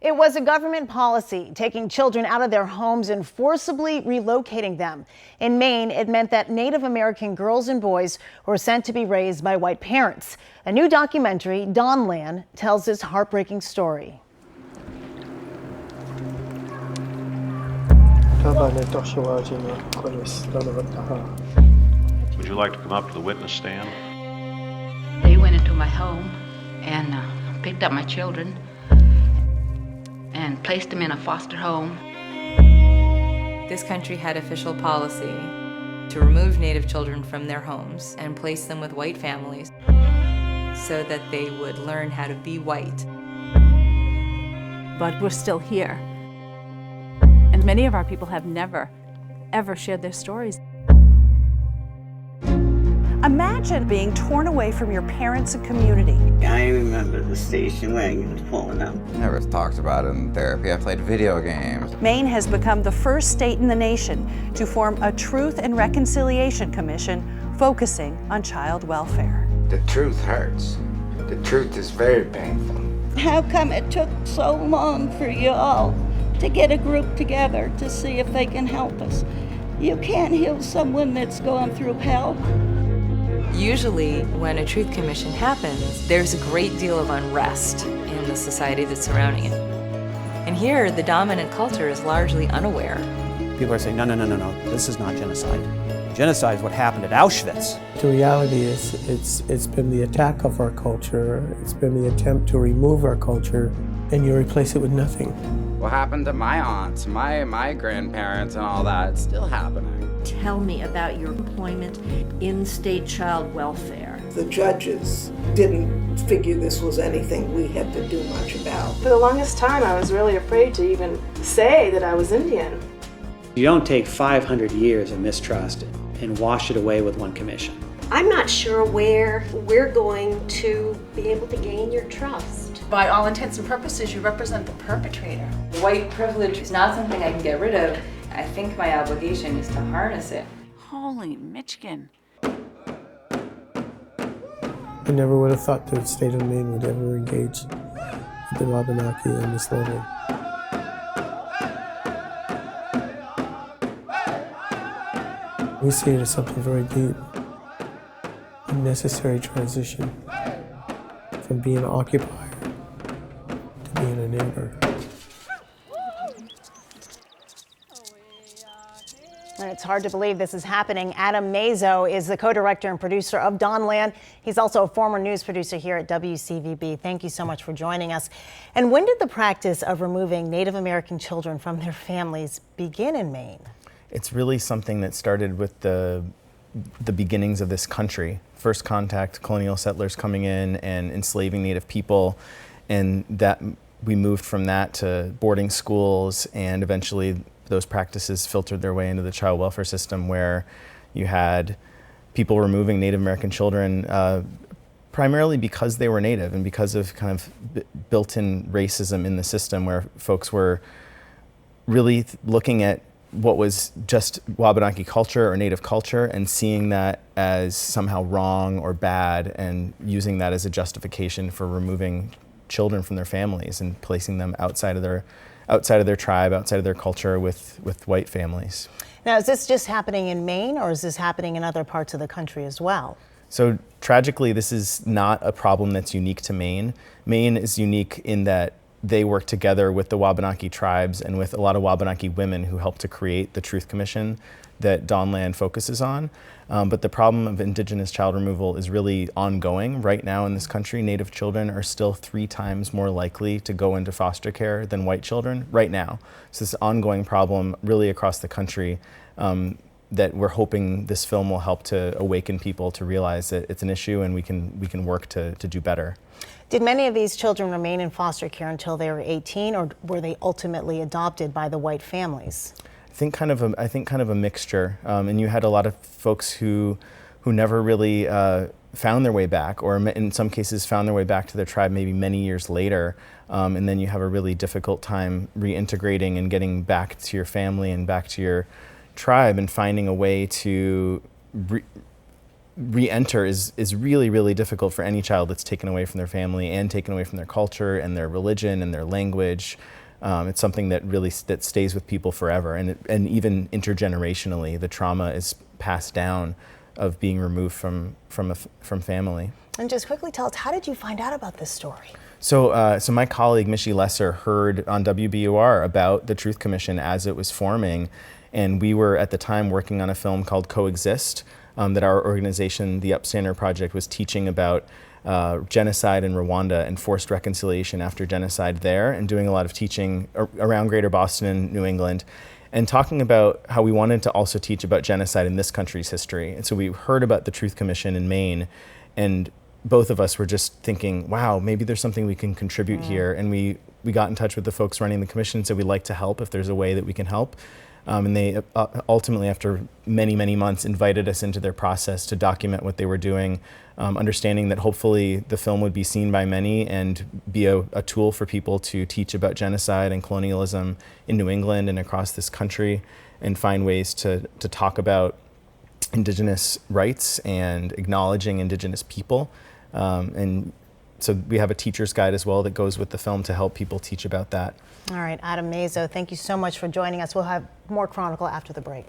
It was a government policy taking children out of their homes and forcibly relocating them. In Maine, it meant that Native American girls and boys were sent to be raised by white parents. A new documentary, Dawnland, tells this heartbreaking story. Would you like to come up to the witness stand? They went into my home and picked up my children and placed them in a foster home. This country had official policy to remove Native children from their homes and place them with white families so that they would learn how to be white. But we're still here. And many of our people have never, ever shared their stories. Imagine being torn away from your parents and community. I remember the station wagon pulling up. Never talked about it in therapy. I played video games. Maine has become the first state in the nation to form a Truth and Reconciliation Commission focusing on child welfare. The truth hurts. The truth is very painful. How come it took so long for you all to get a group together to see if they can help us? You can't heal someone that's gone through hell. Usually, when a truth commission happens, there's a great deal of unrest in the society that's surrounding it. And here, the dominant culture is largely unaware. People are saying, no, this is not genocide. Genocide is what happened at Auschwitz. The reality is, it's been the attack of our culture, it's been the attempt to remove our culture, and you replace it with nothing. What happened to my aunts, my grandparents and all that? It's still happening. Tell me about your employment in state child welfare. The judges didn't figure this was anything we had to do much about. For the longest time, I was really afraid to even say that I was Indian. You don't take 500 years of mistrust and wash it away with one commission. I'm not sure where we're going to be able to gain your trust. By all intents and purposes, you represent the perpetrator. White privilege is not something I can get rid of. I think my obligation is to harness it. Holy Michigan. I never would have thought the state of Maine would ever engage with the Wabanaki on this level. We see it as something very deep, a necessary transition from being an occupier to being a neighbor. And it's hard to believe this is happening. Adam Mazo is the co-director and producer of Dawnland. He's also a former news producer here at WCVB. Thank you so much for joining us. And when did the practice of removing Native American children from their families begin in Maine? It's really something that started with the beginnings of this country. First contact, colonial settlers coming in and enslaving Native people, and that we moved from that to boarding schools, and eventually those practices filtered their way into the child welfare system, where you had people removing Native American children primarily because they were Native and because of kind of built-in racism in the system, where folks were really looking at what was just Wabanaki culture or Native culture and seeing that as somehow wrong or bad, and using that as a justification for removing children from their families and placing them outside of their tribe, outside of their culture with white families. Now, is this just happening in Maine, or is this happening in other parts of the country as well? So tragically, this is not a problem that's unique to Maine. Maine is unique in that they work together with the Wabanaki tribes and with a lot of Wabanaki women who helped to create the Truth Commission that Dawnland focuses on. But the problem of Indigenous child removal is really ongoing. Right now in this country, Native children are still 3 times more likely to go into foster care than white children right now. So this ongoing problem really across the country that we're hoping this film will help to awaken people to realize that it's an issue and we can work to do better. Did many of these children remain in foster care until they were 18, or were they ultimately adopted by the white families? I think kind of a mixture, and you had a lot of folks who never really found their way back, or in some cases found their way back to their tribe maybe many years later, and then you have a really difficult time reintegrating and getting back to your family and back to your tribe and finding a way to re-enter is really, really difficult for any child that's taken away from their family and taken away from their culture and their religion and their language. It's something that really that stays with people forever, and even intergenerationally, the trauma is passed down of being removed from family. And just quickly tell us, how did you find out about this story? So my colleague Michie Lesser heard on WBUR about the Truth Commission as it was forming, and we were at the time working on a film called Coexist that our organization, the Upstander Project, was teaching about genocide in Rwanda and forced reconciliation after genocide there, and doing a lot of teaching around Greater Boston and New England, and talking about how we wanted to also teach about genocide in this country's history. And so we heard about the Truth Commission in Maine, and both of us were just thinking, wow, maybe there's something we can contribute here. And we got in touch with the folks running the commission and said we'd like to help if there's a way that we can help. And they ultimately, after many, many months, invited us into their process to document what they were doing, understanding that hopefully the film would be seen by many and be a tool for people to teach about genocide and colonialism in New England and across this country, and find ways to talk about Indigenous rights and acknowledging Indigenous people. And so we have a teacher's guide as well that goes with the film to help people teach about that. All right, Adam Mazo, thank you so much for joining us. We'll have more Chronicle after the break.